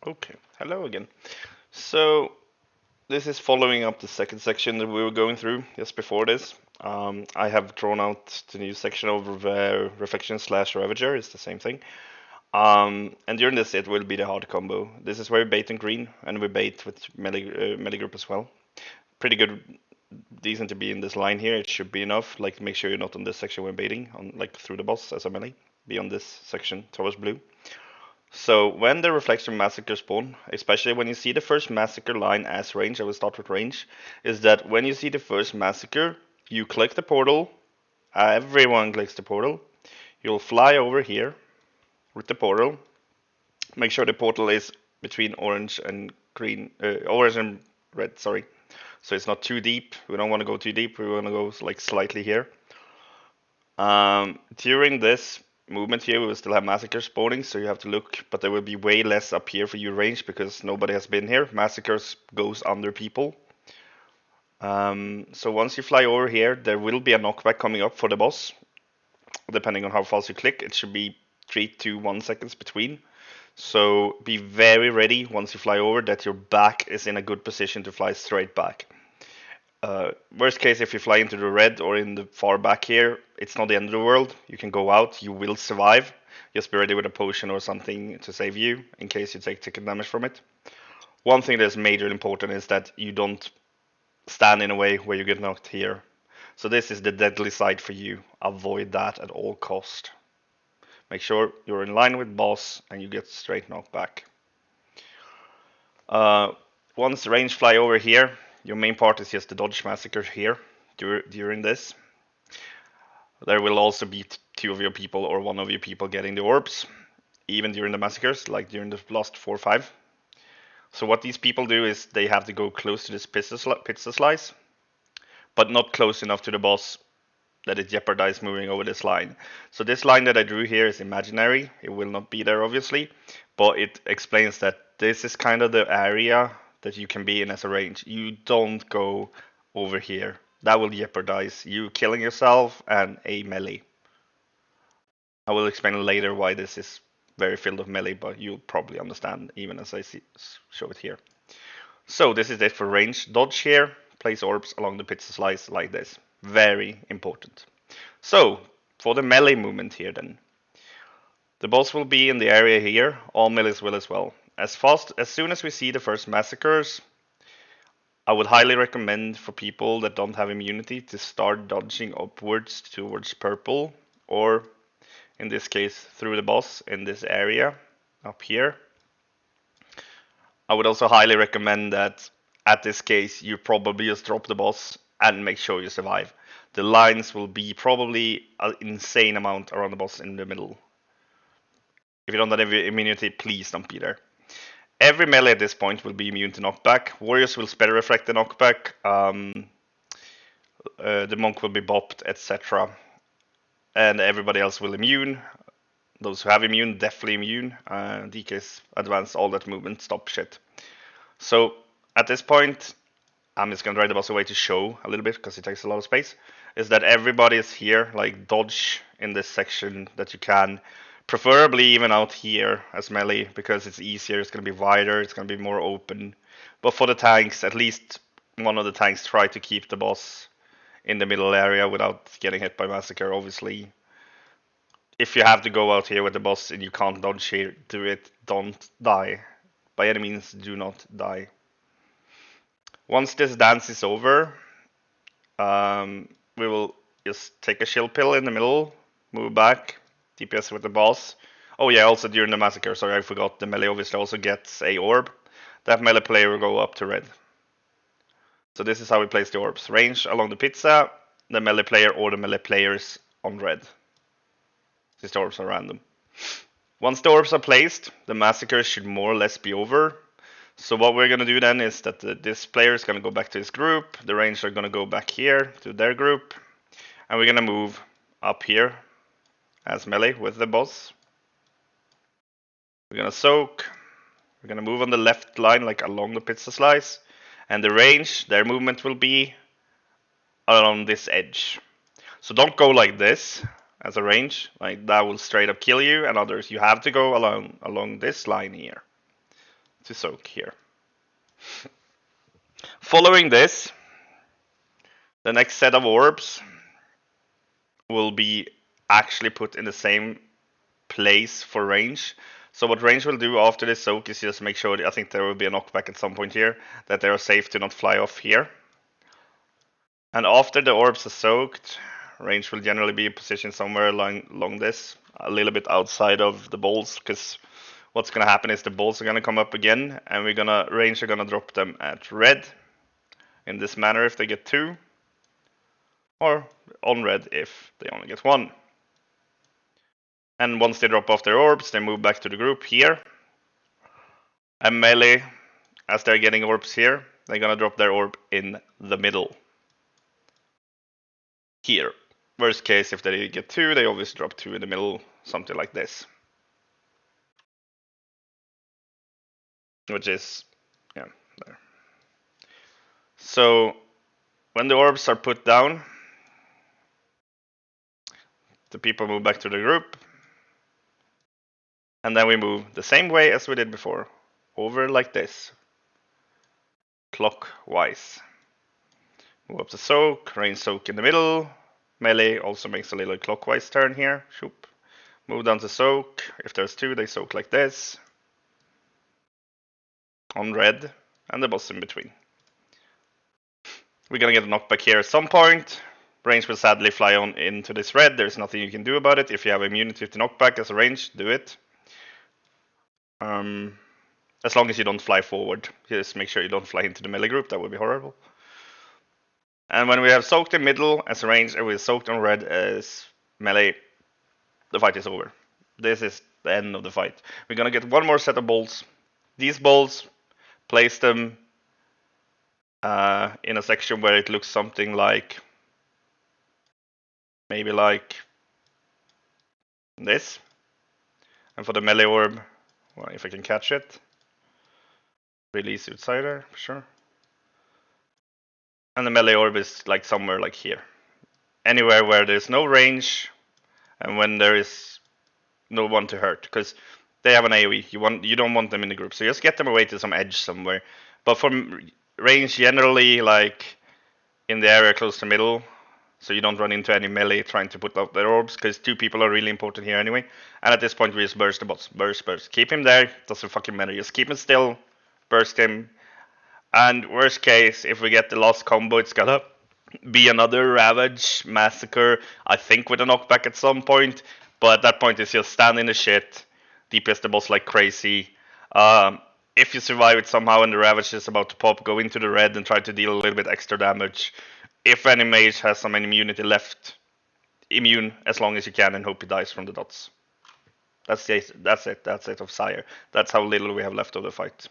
Okay, hello again. So this is following up the second section that we were going through just before this. I have drawn out the new section over the Reflection slash Ravager, it's the same thing. And during this it will be the hard combo. This is where we bait on green, and we bait with melee group as well. Pretty good, decent to be in this line here, it should be enough. Like make sure you're not on this section when baiting, on like through the boss as a melee. Be on this section towards blue. So when the Reflection Massacre spawn, especially when you see the first Massacre line as range, I will start with range, is that when you see the first Massacre, you click the portal, everyone clicks the portal, you'll fly over here with the portal, make sure the portal is between orange and green, orange and red, sorry. So it's not too deep, we don't want to go too deep, we want to go like slightly here. During this movement here, we will still have massacres spawning, so you have to look, but there will be way less up here for you range because nobody has been here. Massacres goes under people. So once you fly over here, there will be a knockback coming up for the boss. Depending on how fast you click, it should be 3 to 1 seconds between. So be very ready once you fly over that your back is in a good position to fly straight back. Worst case, if you fly into the red or in the far back here, it's not the end of the world. You can go out, you will survive. Just be ready with a potion or something to save you in case you take ticket damage from it. One thing that's major important is that you don't stand in a way where you get knocked here. So this is the deadly side for you. Avoid that at all cost. Make sure you're in line with boss and you get straight knocked back. Once range fly over here, your main part is just the dodge massacre here during this. There will also be two of your people or one of your people getting the orbs, even during the massacres, like during the last 4 or 5. So what these people do is they have to go close to this pizza slice, but not close enough to the boss that it jeopardizes moving over this line. So this line that I drew here is imaginary. It will not be there, obviously, but it explains that this is kind of the area that you can be in as a range. You don't go over here. That will jeopardize you killing yourself and a melee. I will explain later why this is very filled of melee, but you'll probably understand even as I show it here. So this is it for range. Dodge here, place orbs along the pizza slice like this. Very important. So for the melee movement here then. The boss will be in the area here, all melees will as well. As soon as we see the first massacres, I would highly recommend for people that don't have immunity to start dodging upwards towards purple, or in this case through the boss in this area up here. I would also highly recommend that at this case you probably just drop the boss and make sure you survive. The lines will be probably an insane amount around the boss in the middle. If you don't have immunity, please don't be there. Every melee at this point will be immune to knockback. Warriors will spell reflect the knockback. The monk will be bopped, etc. And everybody else will immune. Those who have immune, definitely immune. DK's advance all that movement, stop shit. So at this point, I'm just gonna drag the boss away to show a little bit because it takes a lot of space. Is that everybody is here, like dodge in this section that you can. Preferably even out here as melee because it's easier, it's gonna be wider, it's gonna be more open. But for the tanks, at least one of the tanks try to keep the boss in the middle area without getting hit by massacre, obviously. If you have to go out here with the boss and you can't dodge here, do it, don't die. By any means, do not die. Once this dance is over, we will just take a chill pill in the middle, move back, DPS with the boss. Oh yeah, also during the massacre, sorry I forgot, the melee obviously also gets a orb. That melee player will go up to red. So this is how we place the orbs. Range along the pizza, the melee player or the melee players on red. Since the orbs are random. Once the orbs are placed, the massacre should more or less be over. So what we're going to do then is that this player is going to go back to his group, the rangers are going to go back here to their group, and we're going to move up here as melee with the boss. We're going to soak, we're going to move on the left line like along the pizza slice, and the range, their movement will be along this edge. So don't go like this as a range, like that will straight up kill you, and others you have to go along this line here to soak here. Following this, the next set of orbs will be actually put in the same place for range. So what range will do after this soak is just make sure, I think there will be a knockback at some point here, that they are safe to not fly off here. And after the orbs are soaked, range will generally be positioned somewhere along this, a little bit outside of the balls, because what's going to happen is the balls are going to come up again, and range are going to drop them at red in this manner if they get 2, or on red if they only get 1. And once they drop off their orbs, they move back to the group here. And melee, as they're getting orbs here, they're gonna drop their orb in the middle. Here. Worst case, if they get 2, they always drop 2 in the middle, something like this. Which is, yeah, there. So, when the orbs are put down, the people move back to the group. And then we move the same way as we did before. Over like this. Clockwise. Move up to soak, range soak in the middle. Melee also makes a little clockwise turn here. Shoop. Move down to soak. If there's 2, they soak like this. On red, and the boss in between. We're gonna get a knockback here at some point. Range will sadly fly on into this red. There's nothing you can do about it. If you have immunity to knockback as a range, do it. As long as you don't fly forward. Just make sure you don't fly into the melee group. That would be horrible. And when we have soaked in middle as a range, and we soaked on red as melee, the fight is over. This is the end of the fight. We're gonna get one more set of balls. These balls, place them in a section where it looks something like, maybe like this. And for the melee orb, well, if I can catch it, release it Sire, for sure. And the melee orb is like somewhere like here. Anywhere where there's no range and when there is no one to hurt, because they have an AoE. You don't want them in the group, so just get them away to some edge somewhere. But for range, generally like in the area close to middle, so you don't run into any melee trying to put out their orbs, because 2 people are really important here anyway. And at this point we just burst the boss. Burst. Keep him there, doesn't fucking matter. Just keep him still, burst him. And worst case, if we get the last combo, it's gonna be another Ravage Massacre, I think with a knockback at some point. But at that point it's just stand in the shit, DPS the boss like crazy. If you survive it somehow and the Ravage is about to pop, go into the red and try to deal a little bit extra damage. If any mage has some immunity left, immune as long as you can and hope he dies from the dots. That's it of Sire. That's how little we have left of the fight.